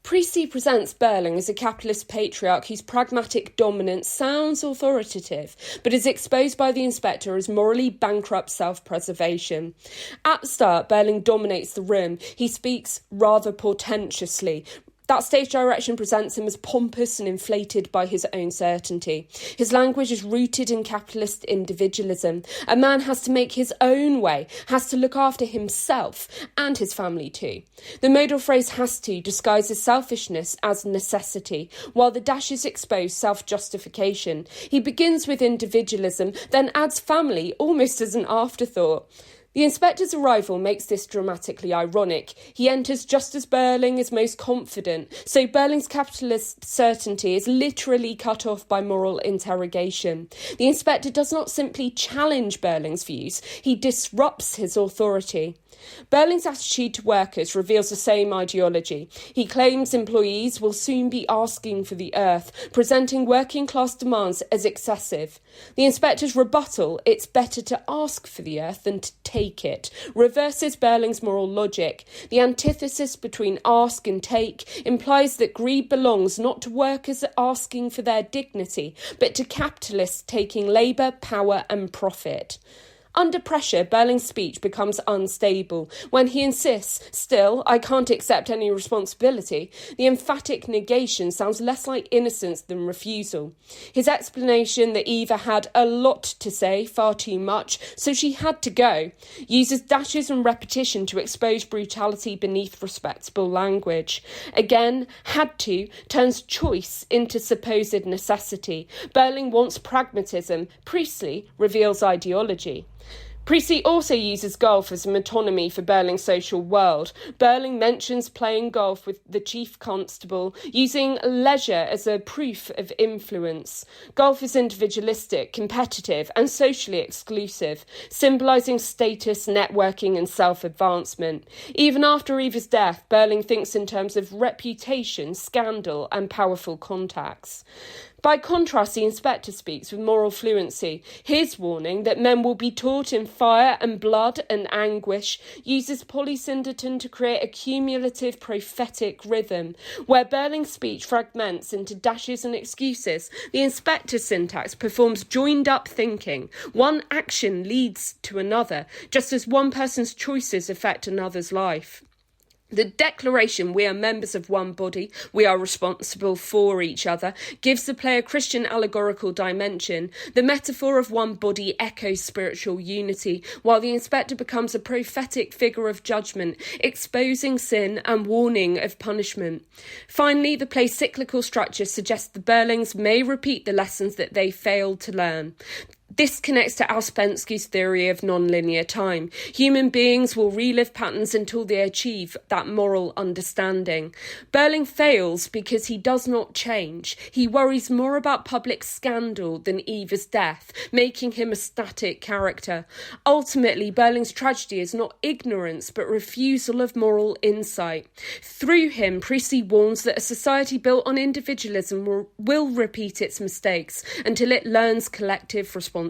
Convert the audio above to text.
Priestley presents Birling as a capitalist patriarch whose pragmatic dominance sounds authoritative, but is exposed by the inspector as morally bankrupt self-preservation. At the start, Birling dominates the room. He speaks rather portentously. That stage direction presents him as pompous and inflated by his own certainty. His language is rooted in capitalist individualism. A man has to make his own way, has to look after himself and his family too. The modal phrase has to disguises selfishness as necessity, while the dashes expose self-justification. He begins with individualism, then adds family almost as an afterthought. The inspector's arrival makes this dramatically ironic. He enters just as Birling is most confident, so Birling's capitalist certainty is literally cut off by moral interrogation. The inspector does not simply challenge Birling's views, he disrupts his authority. Birling's attitude to workers reveals the same ideology. He claims employees will soon be asking for the earth, presenting working-class demands as excessive. The inspector's rebuttal, it's better to ask for the earth than to take it, reverses Birling's moral logic. The antithesis between ask and take implies that greed belongs not to workers asking for their dignity, but to capitalists taking labour, power and profit. Under pressure, Birling's speech becomes unstable. When he insists, still, I can't accept any responsibility, the emphatic negation sounds less like innocence than refusal. His explanation that Eva had a lot to say, far too much, so she had to go, uses dashes and repetition to expose brutality beneath respectable language. Again, had to turns choice into supposed necessity. Birling wants pragmatism. Priestley reveals ideology. Priestley also uses golf as a metonymy for Birling's social world. Birling mentions playing golf with the chief constable, using leisure as a proof of influence. Golf is individualistic, competitive and socially exclusive, symbolising status, networking and self-advancement. Even after Eva's death, Birling thinks in terms of reputation, scandal and powerful contacts. By contrast, the inspector speaks with moral fluency. His warning that men will be taught in fire and blood and anguish uses polysyndeton to create a cumulative prophetic rhythm. Where Birling's speech fragments into dashes and excuses, the inspector's syntax performs joined-up thinking. One action leads to another, just as one person's choices affect another's life. The declaration, we are members of one body, we are responsible for each other, gives the play a Christian allegorical dimension. The metaphor of one body echoes spiritual unity, while the inspector becomes a prophetic figure of judgment, exposing sin and warning of punishment. Finally, the play's cyclical structure suggests the Birlings may repeat the lessons that they failed to learn. This connects to Ouspensky's theory of non-linear time. Human beings will relive patterns until they achieve that moral understanding. Birling fails because he does not change. He worries more about public scandal than Eva's death, making him a static character. Ultimately, Birling's tragedy is not ignorance, but refusal of moral insight. Through him, Priestley warns that a society built on individualism will repeat its mistakes until it learns collective responsibility.